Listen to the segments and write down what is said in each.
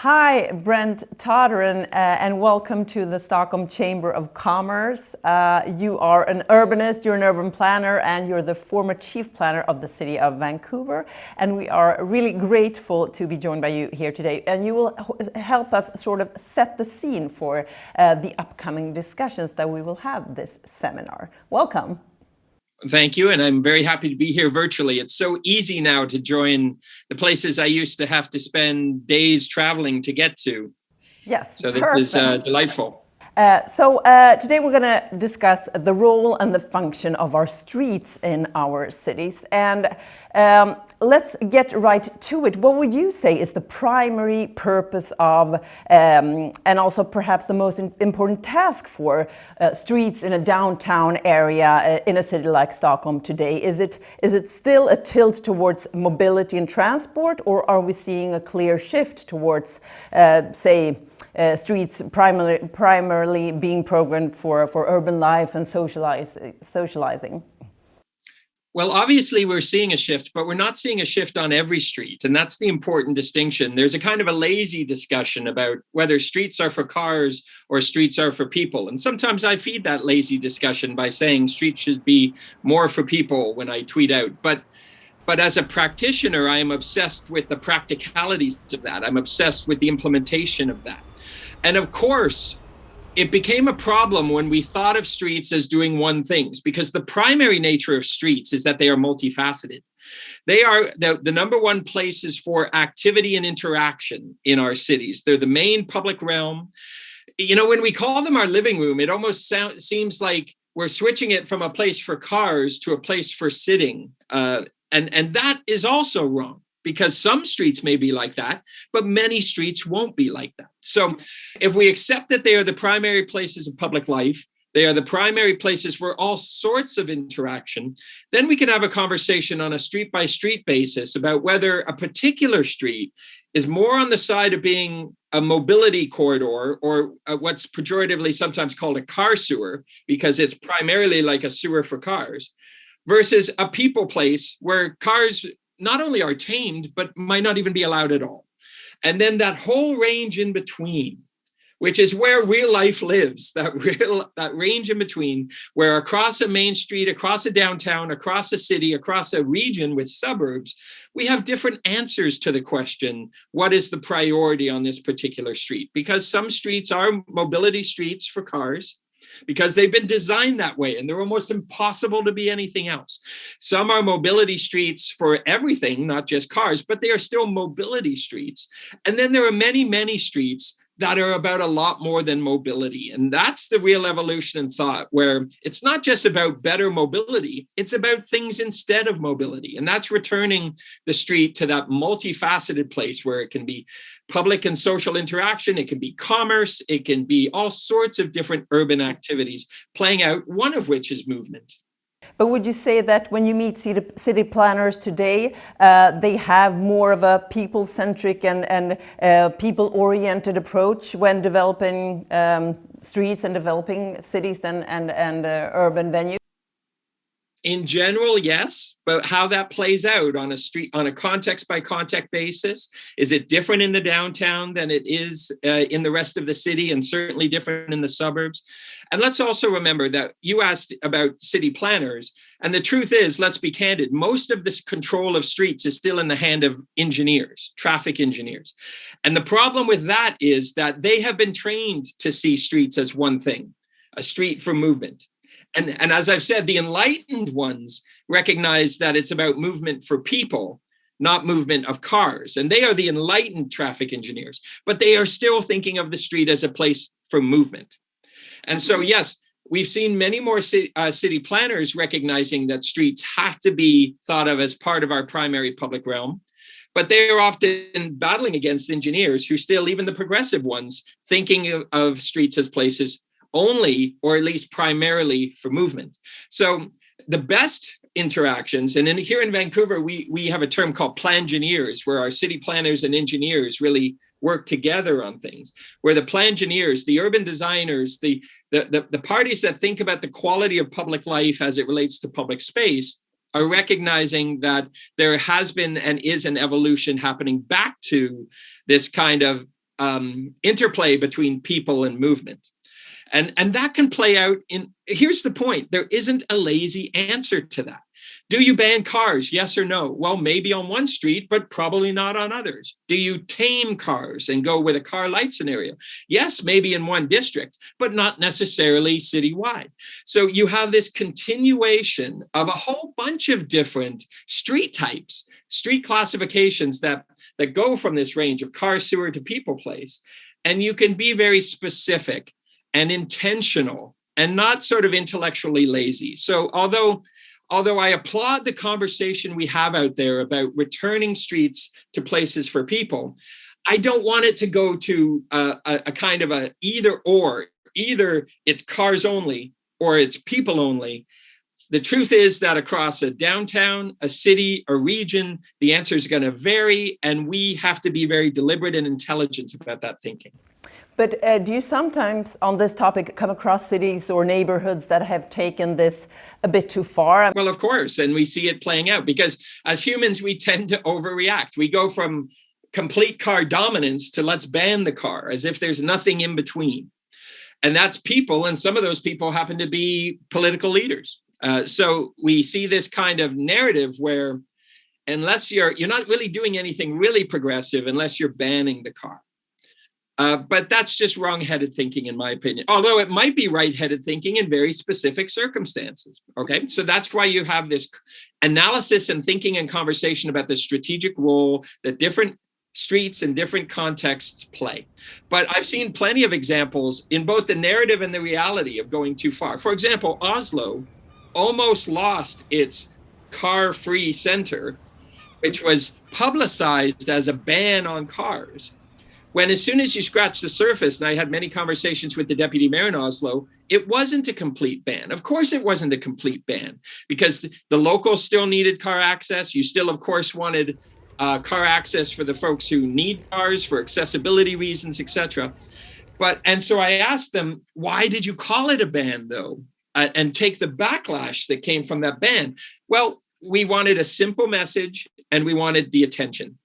Hi, Brent Toderian, and welcome to the Stockholm Chamber of Commerce. You are an urbanist, you're an urban planner, and you're the former chief planner of the city of Vancouver. And we are really grateful to be joined by you here today. And you will help us sort of set the scene for the upcoming discussions that we will have this seminar. Welcome. Thank you, and I'm very happy to be here virtually. It's so easy now to join the places I used to have to spend days traveling to get to. Yes, so this is delightful. Today we're going to discuss the role and the function of our streets in our cities. And let's get right to it. What would you say is the primary purpose of, and also perhaps the most important task for streets in a downtown area in a city like Stockholm today? Is it still a tilt towards mobility and transport, or are we seeing a clear shift towards, streets primarily being programmed for urban life and socializing? Well, obviously we're seeing a shift, but we're not seeing a shift on every street. And that's the important distinction. There's a kind of a lazy discussion about whether streets are for cars or streets are for people. And sometimes I feed that lazy discussion by saying streets should be more for people when I tweet out. But as a practitioner, I am obsessed with the practicalities of that. I'm obsessed with the implementation of that. And of course, it became a problem when we thought of streets as doing one thing, because the primary nature of streets is that they are multifaceted. They are the number one places for activity and interaction in our cities. They're the main public realm. You know, when we call them our living room, it almost seems like we're switching it from a place for cars to a place for sitting. And that is also wrong, because some streets may be like that, but many streets won't be like that. So if we accept that they are the primary places of public life, they are the primary places for all sorts of interaction, then we can have a conversation on a street-by-street basis about whether a particular street is more on the side of being a mobility corridor, or what's pejoratively sometimes called a car sewer, because it's primarily like a sewer for cars, versus a people place where cars not only are tamed, but might not even be allowed at all. And then that whole range in between, which is where real life lives, that range in between, where across a main street, across a downtown, across a city, across a region with suburbs, we have different answers to the question, what is the priority on this particular street? Because some streets are mobility streets for cars, because they've been designed that way and they're almost impossible to be anything else. Some are mobility streets for everything, not just cars, but they are still mobility streets. And then there are many, many streets that are about a lot more than mobility. And that's the real evolution in thought, where it's not just about better mobility, it's about things instead of mobility. And that's returning the street to that multifaceted place where it can be public and social interaction, it can be commerce, it can be all sorts of different urban activities playing out, one of which is movement. But would you say that when you meet city planners today, they have more of a people-centric and people-oriented approach when developing streets and developing cities and urban venues? In general, yes, but how that plays out on a street, on a context by context basis, is it different in the downtown than it is in the rest of the city, and certainly different in the suburbs? And let's also remember that you asked about city planners, and the truth is, let's be candid, most of this control of streets is still in the hand of engineers, traffic engineers. And the problem with that is that they have been trained to see streets as one thing, a street for movement. And as I've said, the enlightened ones recognize that it's about movement for people, not movement of cars. And they are the enlightened traffic engineers, but they are still thinking of the street as a place for movement. And so, yes, we've seen many more city planners recognizing that streets have to be thought of as part of our primary public realm, but they are often battling against engineers who still, even the progressive ones, thinking of streets as places only, or at least primarily, for movement. So the best interactions, and here in Vancouver, we have a term called plangineers, where our city planners and engineers really work together on things, where the plangineers, the urban designers, the parties that think about the quality of public life as it relates to public space are recognizing that there has been and is an evolution happening back to this kind of interplay between people and movement. And that can play out in, here's the point, there isn't a lazy answer to that. Do you ban cars? Yes or no? Well, maybe on one street, but probably not on others. Do you tame cars and go with a car light scenario? Yes, maybe in one district, but not necessarily citywide. So you have this continuation of a whole bunch of different street types, street classifications that go from this range of car, sewer to people place. And you can be very specific and intentional and not sort of intellectually lazy. So although I applaud the conversation we have out there about returning streets to places for people, I don't want it to go to a kind of a either or. Either it's cars only or it's people only. The truth is that across a downtown, a city, a region, the answer is going to vary, and we have to be very deliberate and intelligent about that thinking. But do you sometimes, on this topic, come across cities or neighborhoods that have taken this a bit too far? Well, of course, and we see it playing out because as humans, we tend to overreact. We go from complete car dominance to let's ban the car, as if there's nothing in between. And that's people, and some of those people happen to be political leaders. So we see this kind of narrative where unless you're not really doing anything really progressive unless you're banning the car. But that's just wrong-headed thinking, in my opinion, although it might be right-headed thinking in very specific circumstances. Okay, so that's why you have this analysis and thinking and conversation about the strategic role that different streets and different contexts play. But I've seen plenty of examples in both the narrative and the reality of going too far. For example, Oslo almost lost its car-free center, which was publicized as a ban on cars. When as soon as you scratch the surface, and I had many conversations with the deputy mayor in Oslo, it wasn't a complete ban. Of course, it wasn't a complete ban because the locals still needed car access. You still, of course, wanted car access for the folks who need cars for accessibility reasons, etc. And so I asked them, why did you call it a ban, though, and take the backlash that came from that ban? Well, we wanted a simple message and we wanted the attention.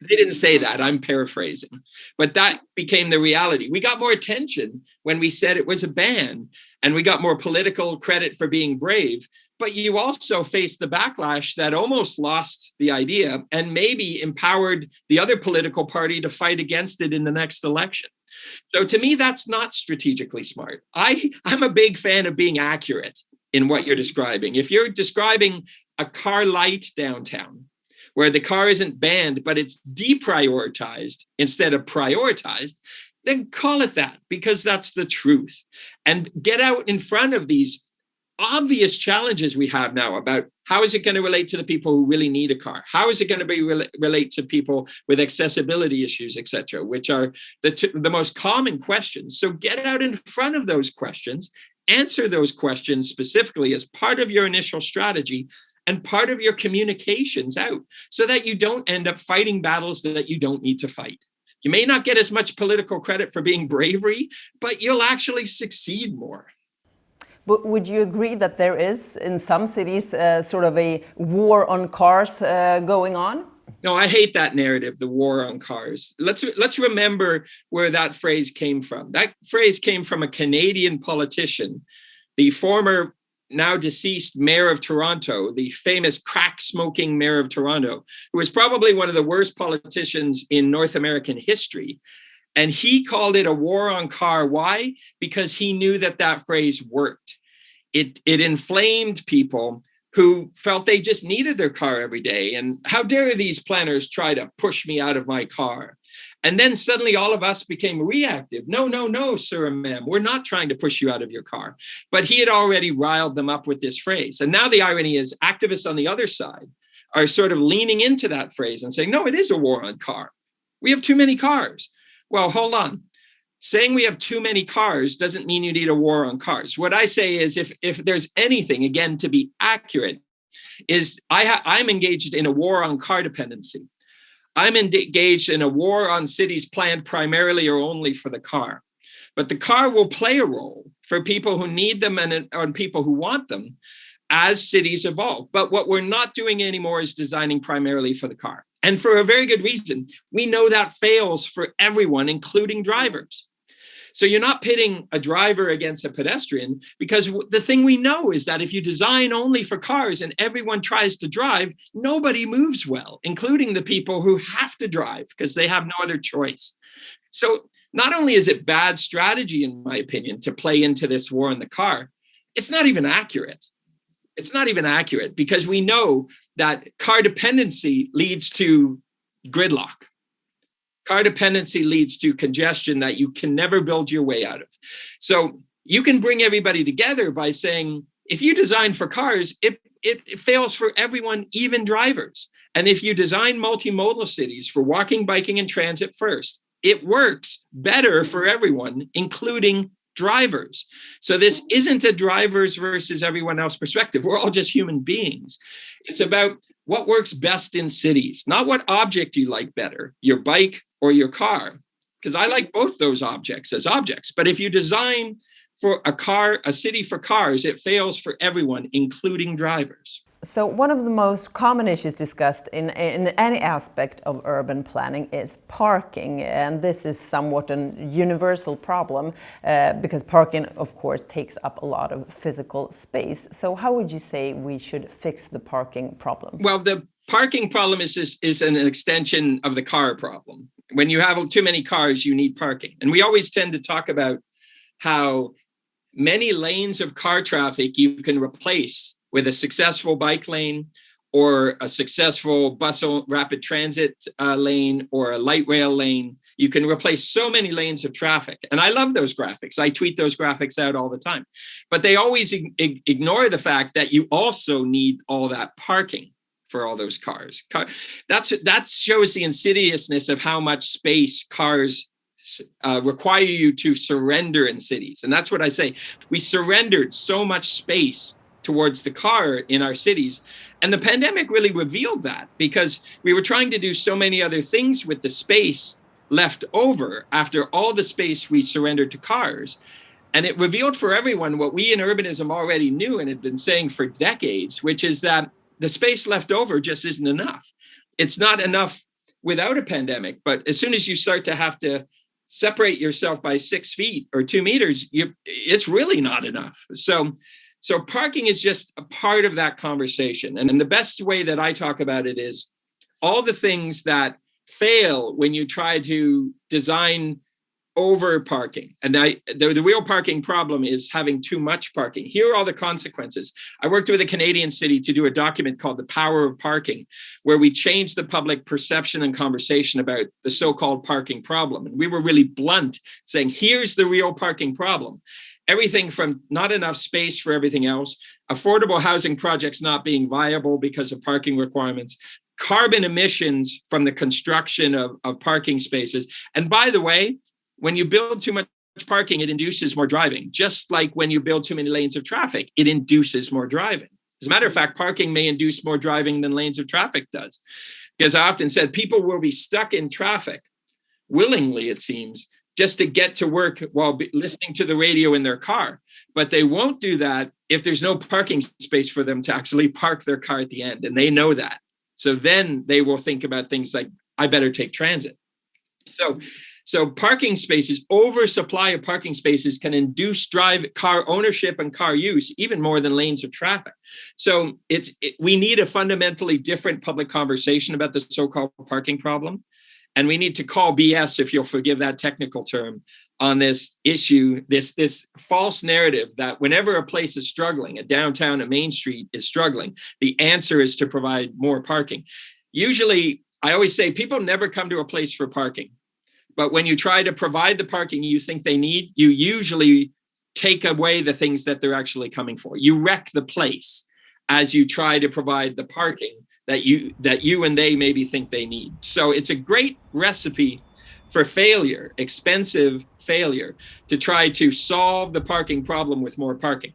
They didn't say that, I'm paraphrasing, but that became the reality. We got more attention when we said it was a ban, and we got more political credit for being brave, but you also faced the backlash that almost lost the idea and maybe empowered the other political party to fight against it in the next election. So to me, that's not strategically smart. I'm a big fan of being accurate in what you're describing. If you're describing a car light downtown, where the car isn't banned, but it's deprioritized instead of prioritized, then call it that, because that's the truth. And get out in front of these obvious challenges we have now about how is it going to relate to the people who really need a car? How is it going to relate to people with accessibility issues, et cetera, which are the most common questions. So get out in front of those questions, answer those questions specifically as part of your initial strategy, and part of your communications out so that you don't end up fighting battles that you don't need to fight. You may not get as much political credit for being bravery, but you'll actually succeed more. But would you agree that there is, in some cities, sort of a war on cars going on? No, I hate that narrative, the war on cars. Let's remember where that phrase came from. That phrase came from a Canadian politician, the former now deceased mayor of Toronto, the famous crack-smoking mayor of Toronto, who was probably one of the worst politicians in North American history. And he called it a war on car. Why? Because he knew that phrase worked. It inflamed people who felt they just needed their car every day. And how dare these planners try to push me out of my car? And then suddenly all of us became reactive. No, sir and ma'am, we're not trying to push you out of your car. But he had already riled them up with this phrase. And now the irony is activists on the other side are sort of leaning into that phrase and saying, no, it is a war on car. We have too many cars. Well, hold on. Saying we have too many cars doesn't mean you need a war on cars. What I say is if there's anything, again, to be accurate, is I'm engaged in a war on car dependency. I'm engaged in a war on cities planned primarily or only for the car. But the car will play a role for people who need them and on people who want them as cities evolve. But what we're not doing anymore is designing primarily for the car. And for a very good reason. We know that fails for everyone, including drivers. So you're not pitting a driver against a pedestrian, because the thing we know is that if you design only for cars and everyone tries to drive, nobody moves well, including the people who have to drive because they have no other choice. So not only is it bad strategy, in my opinion, to play into this war on the car, it's not even accurate. It's not even accurate because we know that car dependency leads to gridlock. Car dependency leads to congestion that you can never build your way out of. So you can bring everybody together by saying, if you design for cars, it fails for everyone, even drivers. And if you design multimodal cities for walking, biking, and transit first, it works better for everyone, including drivers. So this isn't a drivers versus everyone else perspective. We're all just human beings. It's about what works best in cities, not what object you like better, your bike or your car, because I like both those objects as objects. But if you design for a city for cars, it fails for everyone, including drivers. So one of the most common issues discussed in any aspect of urban planning is parking. And this is somewhat a universal problem because parking, of course, takes up a lot of physical space. So how would you say we should fix the parking problem? Well, the parking problem is an extension of the car problem. When you have too many cars, you need parking. And we always tend to talk about how many lanes of car traffic you can replace with a successful bike lane or a successful bus rapid transit lane or a light rail lane. You can replace so many lanes of traffic. And I love those graphics. I tweet those graphics out all the time. But they always ignore the fact that you also need all that parking for all those cars. That shows the insidiousness of how much space cars require you to surrender in cities. And that's what I say. We surrendered so much space towards the car in our cities. And the pandemic really revealed that because we were trying to do so many other things with the space left over after all the space we surrendered to cars. And it revealed for everyone what we in urbanism already knew and had been saying for decades, which is that the space left over just isn't enough. It's not enough without a pandemic, but as soon as you start to have to separate yourself by 6 feet or 2 meters, it's really not enough. So parking is just a part of that conversation. And the best way that I talk about it is all the things that fail when you try to design over parking. And the real parking problem is having too much parking. Here are all the consequences. I worked with a Canadian city to do a document called The Power of Parking, where we changed the public perception and conversation about the so-called parking problem. And we were really blunt, saying, here's the real parking problem. Everything from not enough space for everything else, affordable housing projects not being viable because of parking requirements, carbon emissions from the construction of parking spaces. And by the way, when you build too much parking, it induces more driving. Just like when you build too many lanes of traffic, it induces more driving. As a matter of fact, parking may induce more driving than lanes of traffic does. Because I often said people will be stuck in traffic willingly, it seems, just to get to work while listening to the radio in their car. But they won't do that if there's no parking space for them to actually park their car at the end. And they know that. So then they will think about things like, I better take transit. So parking spaces, oversupply of parking spaces can induce car ownership and car use even more than lanes of traffic. So we need a fundamentally different public conversation about the so-called parking problem. And we need to call BS, if you'll forgive that technical term, on this issue, this false narrative that whenever a place is struggling, a downtown, a main street is struggling, the answer is to provide more parking. Usually, I always say people never come to a place for parking. But when you try to provide the parking you think they need, you usually take away the things that they're actually coming for. You wreck the place as you try to provide the parking that you and they maybe think they need. So it's a great recipe for failure, expensive failure, to try to solve the parking problem with more parking.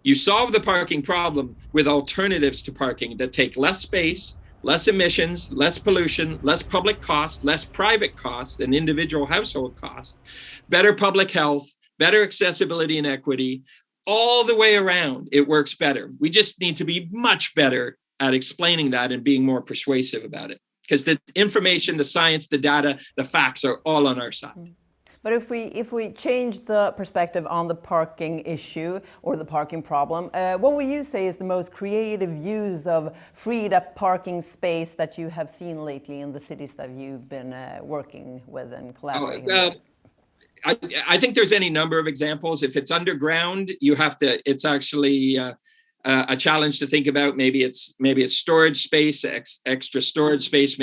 You solve the parking problem with alternatives to parking that take less space, less emissions, less pollution, less public cost, less private cost and individual household cost, better public health, better accessibility and equity, all the way around. It works better. We just need to be much better at explaining that and being more persuasive about it. because the information, the science, the data, the facts are all on our side. But if we change the perspective on the parking issue or the parking problem, what would you say is the most creative use of freed up parking space that you have seen lately in the cities that you've been working with and collaborating with? I think there's any number of examples. If it's underground, it's actually a challenge to think about. Maybe it's storage space, extra storage space.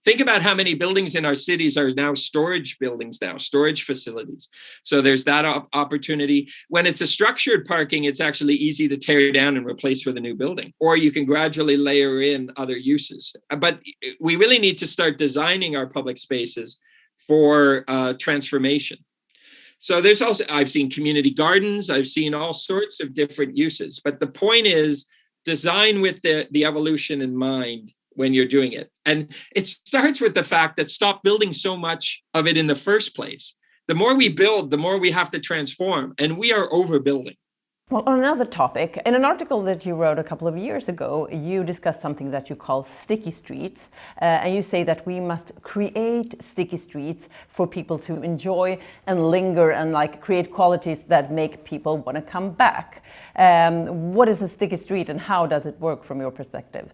Think about how many buildings in our cities are now storage buildings now, storage facilities. So there's that opportunity. When it's a structured parking, it's actually easy to tear down and replace with a new building, or you can gradually layer in other uses. But we really need to start designing our public spaces for transformation. So there's also, I've seen community gardens, I've seen all sorts of different uses, but the point is design with the evolution in mind when you're doing it. And it starts with the fact that stop building so much of it in the first place. The more we build, the more we have to transform, and we are overbuilding. Well, on another topic, in an article that you wrote a couple of years ago, you discussed something that you call sticky streets, and you say that we must create sticky streets for people to enjoy and linger and like create qualities that make people want to come back. What is a sticky street and how does it work from your perspective?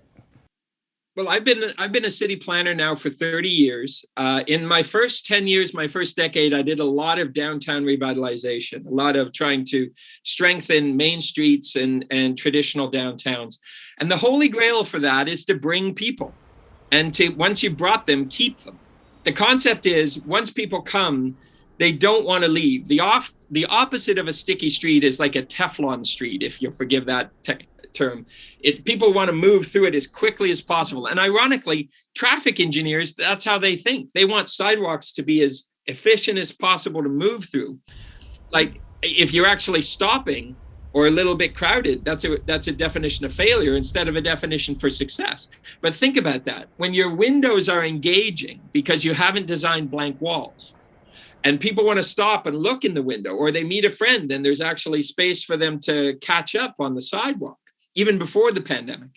Well, I've been a city planner now for 30 years. In my first 10 years, my first decade, I did a lot of downtown revitalization, a lot of trying to strengthen main streets and traditional downtowns. And the holy grail for that is to bring people and to, once you've brought them, keep them. The concept is once people come, they don't want to leave. The opposite of a sticky street is like a Teflon street, if you'll forgive that term. People want to move through it as quickly as possible. And ironically, traffic engineers, that's how they think. They want sidewalks to be as efficient as possible to move through. Like if you're actually stopping or a little bit crowded, that's a definition of failure instead of a definition for success. But think about that. When your windows are engaging because you haven't designed blank walls, and people want to stop and look in the window, or they meet a friend and there's actually space for them to catch up on the sidewalk, even before the pandemic.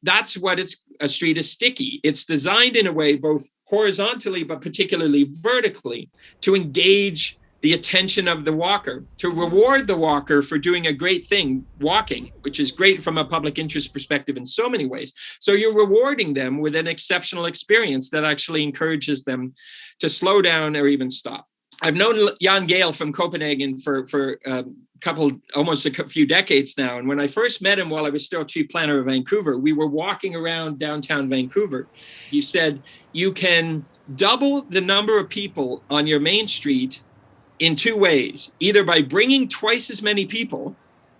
That's what a street is sticky. It's designed in a way, both horizontally, but particularly vertically, to engage the attention of the walker, to reward the walker for doing a great thing, walking, which is great from a public interest perspective in so many ways. So you're rewarding them with an exceptional experience that actually encourages them to slow down or even stop. I've known Jan Gehl from Copenhagen for almost a few decades now. And when I first met him while I was still chief planner of Vancouver, we were walking around downtown Vancouver. He said, you can double the number of people on your main street in two ways, either by bringing twice as many people,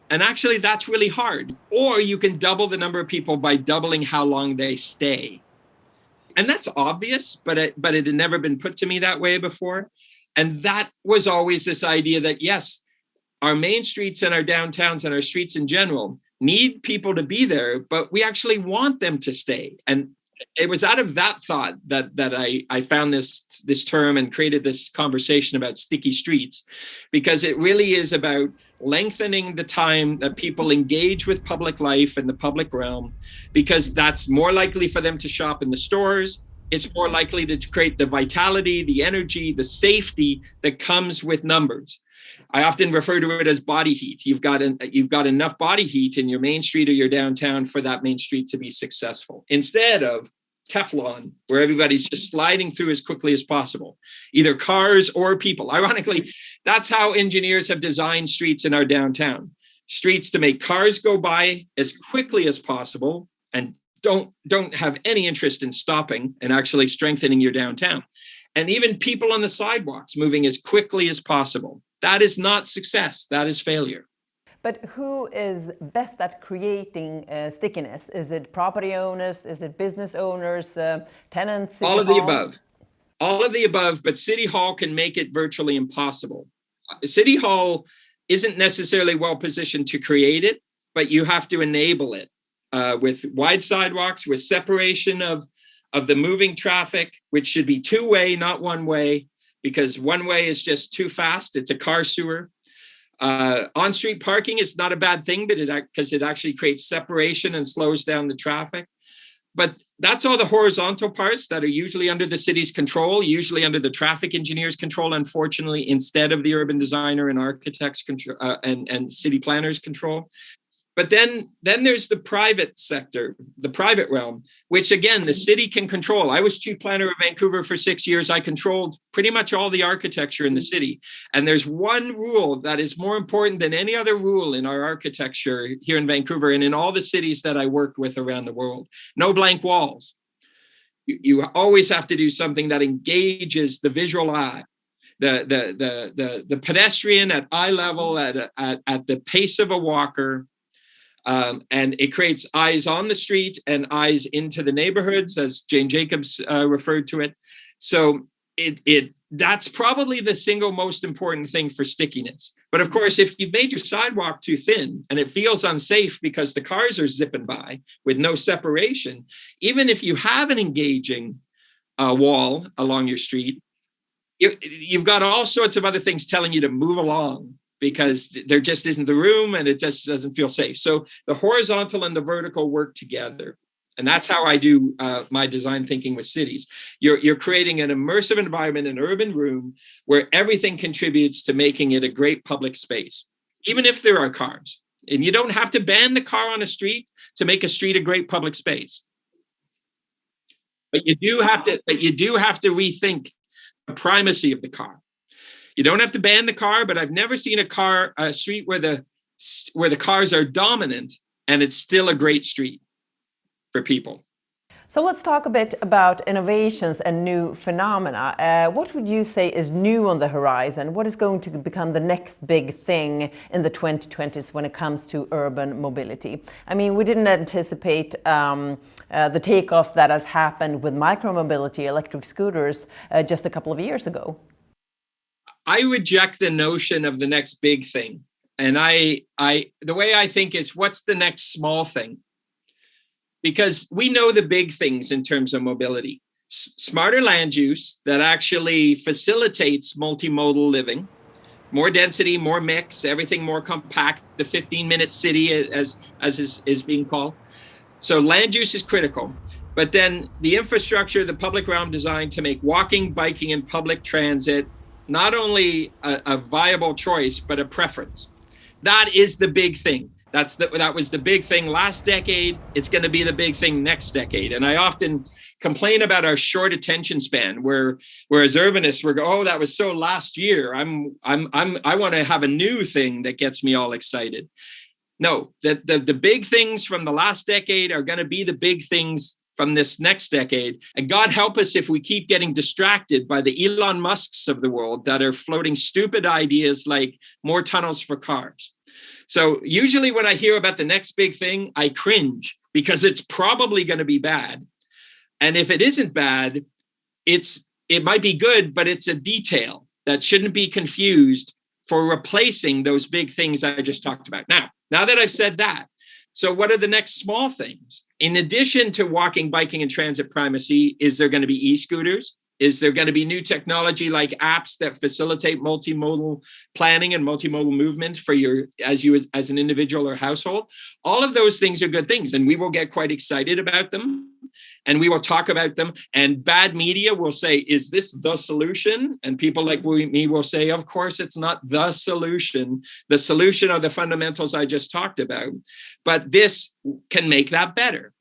and actually that's really hard, or you can double the number of people by doubling how long they stay. And that's obvious, but it had never been put to me that way before. And that was always this idea that, yes, our main streets and our downtowns and our streets in general need people to be there, but we actually want them to stay. And it was out of that thought that I found this term and created this conversation about sticky streets, because it really is about lengthening the time that people engage with public life and the public realm, because that's more likely for them to shop in the stores. It's more likely to create the vitality, the energy, the safety that comes with numbers. I often refer to it as body heat. You've got enough body heat in your main street or your downtown for that main street to be successful, instead of Teflon, where everybody's just sliding through as quickly as possible, either cars or people. Ironically, that's how engineers have designed streets in our downtown. Streets to make cars go by as quickly as possible and don't have any interest in stopping and actually strengthening your downtown. And even people on the sidewalks moving as quickly as possible. That is not success. That is failure. But who is best at creating stickiness? Is it property owners? Is it business owners, tenants? All of the above. All of the above, but City Hall can make it virtually impossible. City Hall isn't necessarily well positioned to create it, but you have to enable it with wide sidewalks, with separation of the moving traffic, which should be two-way, not one-way, because one-way is just too fast. It's a car sewer. On-street parking is not a bad thing, but because it actually creates separation and slows down the traffic. But that's all the horizontal parts that are usually under the city's control, usually under the traffic engineer's control, unfortunately, instead of the urban designer and architect's control, and city planners' control. But then there's the private sector, the private realm, which again, the city can control. I was chief planner of Vancouver for 6 years. I controlled pretty much all the architecture in the city. And there's one rule that is more important than any other rule in our architecture here in Vancouver and in all the cities that I worked with around the world. No blank walls. You always have to do something that engages the visual eye. The pedestrian at eye level, at the pace of a walker. And it creates eyes on the street and eyes into the neighborhoods, as Jane Jacobs referred to it. So that's probably the single most important thing for stickiness. But of course, if you've made your sidewalk too thin and it feels unsafe because the cars are zipping by with no separation, even if you have an engaging wall along your street, you've got all sorts of other things telling you to move along, because there just isn't the room and it just doesn't feel safe. So the horizontal and the vertical work together. And that's how I do my design thinking with cities. You're creating an immersive environment, an urban room, where everything contributes to making it a great public space, even if there are cars. And you don't have to ban the car on a street to make a street a great public space. But you do have to rethink the primacy of the car. You don't have to ban the car, but I've never seen a street where the cars are dominant and it's still a great street for people. So let's talk a bit about innovations and new phenomena. What would you say is new on the horizon? What is going to become the next big thing in the 2020s when it comes to urban mobility? I mean, we didn't anticipate the takeoff that has happened with micromobility, electric scooters, just a couple of years ago. I reject the notion of the next big thing. And the way I think is, what's the next small thing? Because we know the big things in terms of mobility. Smarter land use that actually facilitates multimodal living, more density, more mix, everything more compact, the 15-minute city as is being called. So land use is critical. But then the infrastructure, the public realm designed to make walking, biking, and public transit not only a viable choice, but a preference. That is the big thing. That was the big thing last decade. It's going to be the big thing next decade. And I often complain about our short attention span, whereas urbanists were oh, that was so last year. I want to have a new thing that gets me all excited. No, the big things from the last decade are going to be the big things from this next decade. And God help us if we keep getting distracted by the Elon Musks of the world that are floating stupid ideas like more tunnels for cars. So usually when I hear about the next big thing, I cringe because it's probably going to be bad. And if it isn't bad, it might be good, but it's a detail that shouldn't be confused for replacing those big things I just talked about. Now that I've said that, so what are the next small things? In addition to walking, biking, and transit primacy, is there going to be e-scooters? Is there going to be new technology like apps that facilitate multimodal planning and multimodal movement for as an individual or household? All of those things are good things, and we will get quite excited about them, and we will talk about them. And bad media will say, "Is this the solution?" And people like me will say, "Of course, it's not the solution. The solution are the fundamentals I just talked about, but this can make that better.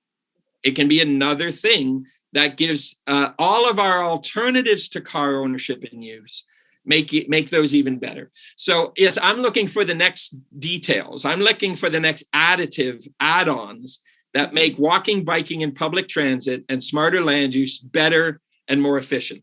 It can be another thing that gives all of our alternatives to car ownership and use, make those even better." So yes, I'm looking for the next details. I'm looking for the next additive add-ons that make walking, biking, and public transit and smarter land use better and more efficient.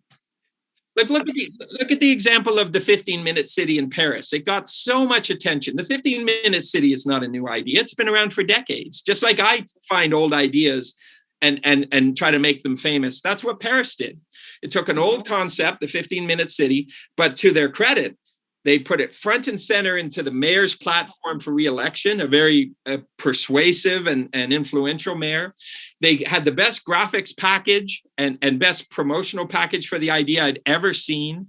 Like look at the example of the 15-minute city in Paris. It got so much attention. The 15-minute city is not a new idea. It's been around for decades. Just like I find old ideas and try to make them famous. That's what Paris did. It took an old concept, the 15-minute city, but to their credit, they put it front and center into the mayor's platform for re-election, a very persuasive and influential mayor. They had the best graphics package and best promotional package for the idea I'd ever seen.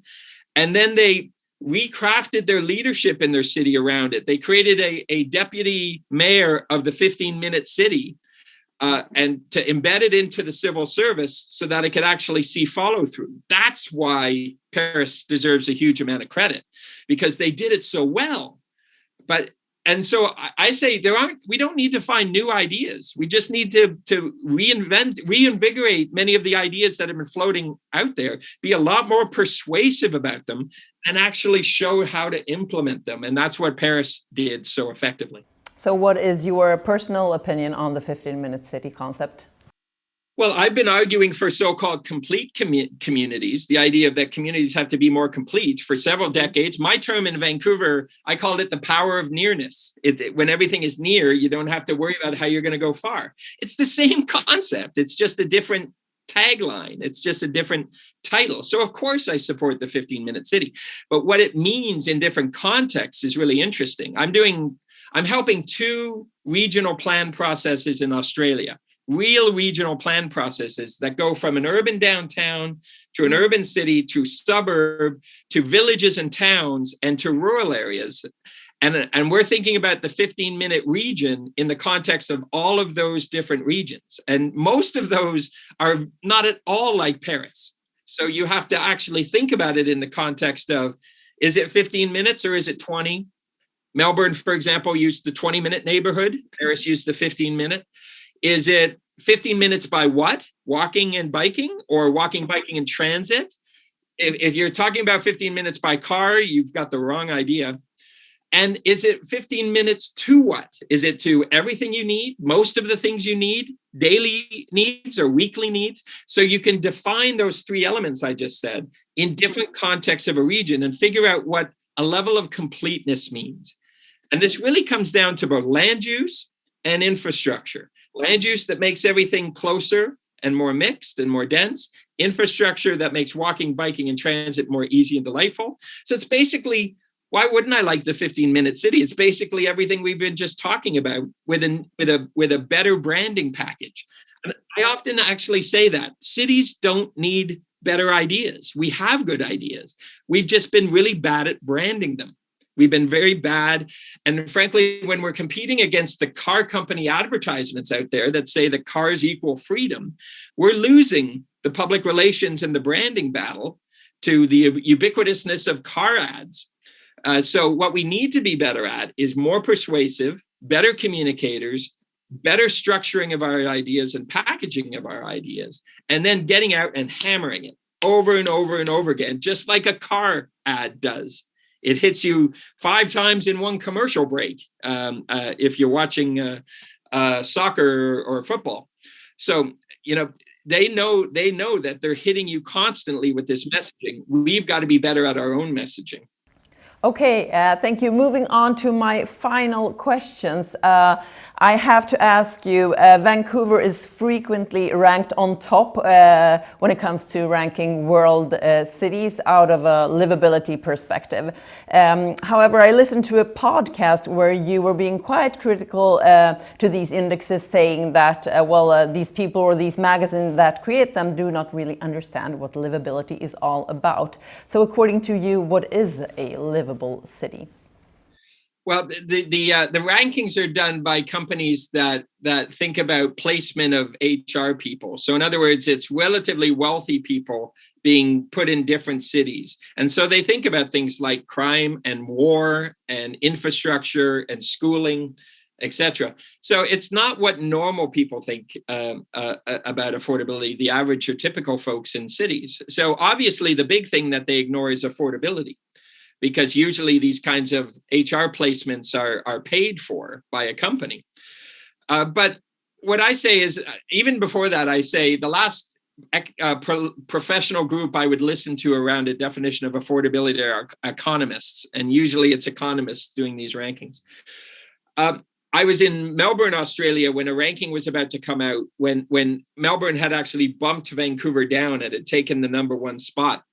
And then they recrafted their leadership in their city around it. They created a deputy mayor of the 15-minute city, and to embed it into the civil service so that it could actually see follow through. That's why Paris deserves a huge amount of credit, because they did it so well. And so I say we don't need to find new ideas. We just need to reinvigorate many of the ideas that have been floating out there, be a lot more persuasive about them, and actually show how to implement them. And that's what Paris did so effectively. So what is your personal opinion on the 15-minute city concept? Well, I've been arguing for so-called complete communities, the idea that communities have to be more complete for several decades. My term in Vancouver, I called it the power of nearness. When everything is near, you don't have to worry about how you're going to go far. It's the same concept. It's just a different tagline. It's just a different title. So of course I support the 15-minute city, but what it means in different contexts is really interesting. I'm helping 2 regional plan processes in Australia. Real regional plan processes that go from an urban downtown to an urban city to suburb to villages and towns and to rural areas. And we're thinking about the 15-minute region in the context of all of those different regions. And most of those are not at all like Paris. So you have to actually think about it in the context of, is it 15 minutes or is it 20? Melbourne, for example, used the 20-minute neighborhood. Paris used the 15-minute. Is it 15 minutes by what? Walking and biking, or walking, biking, and transit? If you're talking about 15 minutes by car, you've got the wrong idea. And is it 15 minutes to what? Is it to everything you need, most of the things you need, daily needs or weekly needs? So you can define those 3 elements I just said in different contexts of a region and figure out what a level of completeness means. And this really comes down to both land use and infrastructure. Land use that makes everything closer and more mixed and more dense. Infrastructure that makes walking, biking, and transit more easy and delightful. So it's basically, why wouldn't I like the 15-minute city? It's basically everything we've been just talking about with a better branding package. And I often actually say that cities don't need better ideas. We have good ideas. We've just been really bad at branding them. We've been very bad. And frankly, when we're competing against the car company advertisements out there that say that cars equal freedom, we're losing the public relations and the branding battle to the ubiquitousness of car ads. So what we need to be better at is more persuasive, better communicators, better structuring of our ideas and packaging of our ideas, and then getting out and hammering it over and over and over again, just like a car ad does. It hits you 5 times in one commercial break if you're watching soccer or football. So, they know that they're hitting you constantly with this messaging. We've got to be better at our own messaging. Okay, thank you. Moving on to my final questions. I have to ask you, Vancouver is frequently ranked on top when it comes to ranking world cities out of a livability perspective. However, I listened to a podcast where you were being quite critical to these indexes, saying that, these people or these magazines that create them do not really understand what livability is all about. So according to you, what is a livable city? Well, the rankings are done by companies that think about placement of HR people. So in other words, it's relatively wealthy people being put in different cities. And so they think about things like crime and war and infrastructure and schooling, etc. So it's not what normal people think about affordability, the average or typical folks in cities. So obviously the big thing that they ignore is affordability, because usually these kinds of HR placements are paid for by a company. But what I say is, even before that, I say the last professional group I would listen to around a definition of affordability are economists, and usually it's economists doing these rankings. I was in Melbourne, Australia, when a ranking was about to come out, when Melbourne had actually bumped Vancouver down and had taken the #1 spot.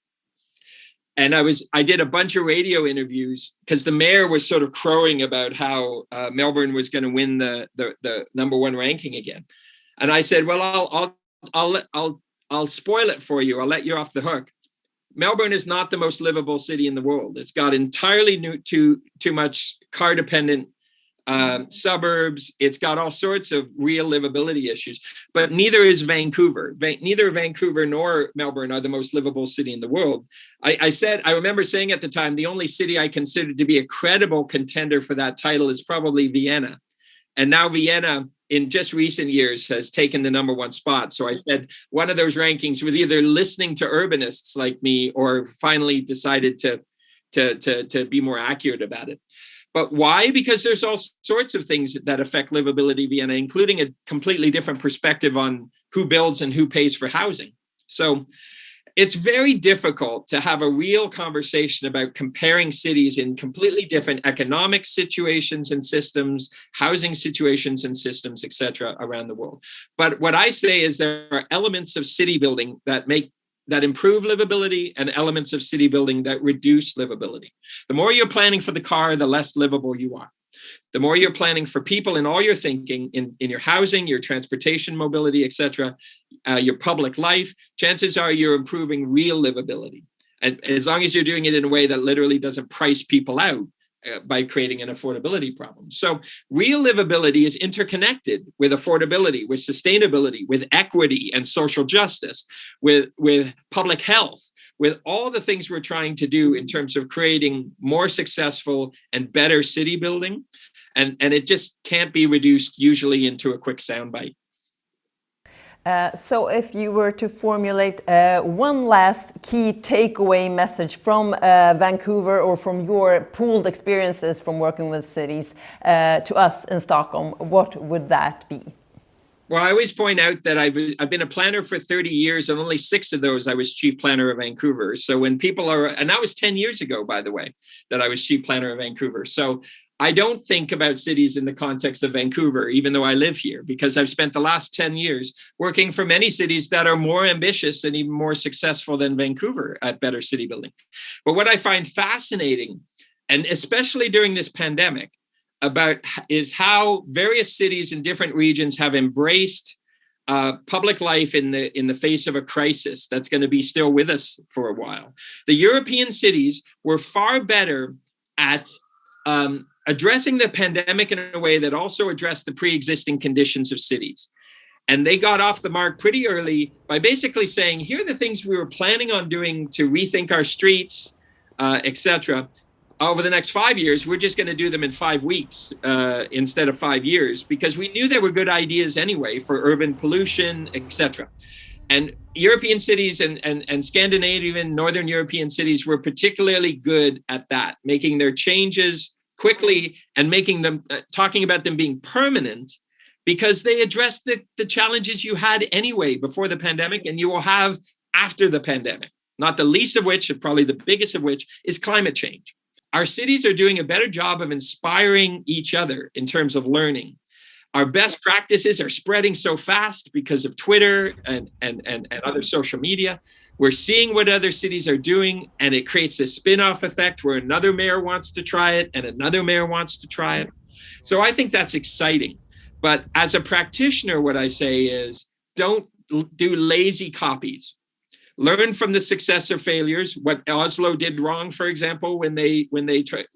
And I did a bunch of radio interviews because the mayor was sort of crowing about how Melbourne was going to win the #1 ranking again. And I said, well, I'll spoil it for you. I'll let you off the hook. Melbourne is not the most livable city in the world. It's got entirely too much car dependent suburbs. It's got all sorts of real livability issues, but neither is Vancouver. Neither Vancouver nor Melbourne are the most livable city in the world. I remember saying at the time, the only city I considered to be a credible contender for that title is probably Vienna. And now Vienna, in just recent years, has taken the number one spot. So I said one of those rankings with either listening to urbanists like me or finally decided to be more accurate about it. But why? Because there's all sorts of things that affect livability Vienna, including a completely different perspective on who builds and who pays for housing. So it's very difficult to have a real conversation about comparing cities in completely different economic situations and systems, housing situations and systems, etc., around the world. But what I say is there are elements of city building that improve livability and elements of city building that reduce livability. The more you're planning for the car, the less livable you are. The more you're planning for people in all your thinking, in your housing, your transportation, mobility, etc., your public life, chances are you're improving real livability. And as long as you're doing it in a way that literally doesn't price people out by creating an affordability problem. So real livability is interconnected with affordability, with sustainability, with equity and social justice, with public health, with all the things we're trying to do in terms of creating more successful and better city building. And it just can't be reduced usually into a quick soundbite. So if you were to formulate one last key takeaway message from Vancouver or from your pooled experiences from working with cities to us in Stockholm, what would that be? Well, I always point out that I've been a planner for 30 years, and only 6 of those I was chief planner of Vancouver. So when people are, and that was 10 years ago, by the way, that I was chief planner of Vancouver. So I don't think about cities in the context of Vancouver, even though I live here, because I've spent the last 10 years working for many cities that are more ambitious and even more successful than Vancouver at better city building. But what I find fascinating, and especially during this pandemic, is how various cities in different regions have embraced public life in the face of a crisis that's going to be still with us for a while. The European cities were far better at addressing the pandemic in a way that also addressed the pre-existing conditions of cities. And they got off the mark pretty early by basically saying, here are the things we were planning on doing to rethink our streets, etc. Over the next 5 years, we're just going to do them in 5 weeks instead of 5 years, because we knew they were good ideas anyway for urban pollution, etc. And European cities and Scandinavian, Northern European cities were particularly good at that, making their changes quickly and making them, talking about them being permanent, because they addressed the challenges you had anyway before the pandemic and you will have after the pandemic, not the least of which, and probably the biggest of which, is climate change. Our cities are doing a better job of inspiring each other in terms of learning. Our best practices are spreading so fast because of Twitter and other social media. We're seeing what other cities are doing, and it creates this spin-off effect where another mayor wants to try it and another mayor wants to try it. So I think that's exciting. But as a practitioner, what I say is don't do lazy copies. Learn from the success or failures. What Oslo did wrong, for example, when they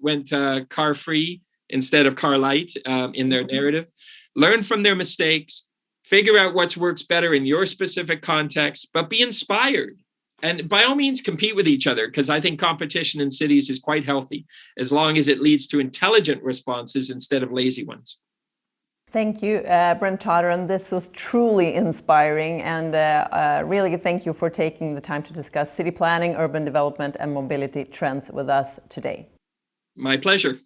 went car free instead of car light in their narrative. Learn from their mistakes. Figure out what works better in your specific context, but be inspired. And by all means, compete with each other, because I think competition in cities is quite healthy, as long as it leads to intelligent responses instead of lazy ones. Thank you, Brent Toderian. This was truly inspiring, and really thank you for taking the time to discuss city planning, urban development, and mobility trends with us today. My pleasure.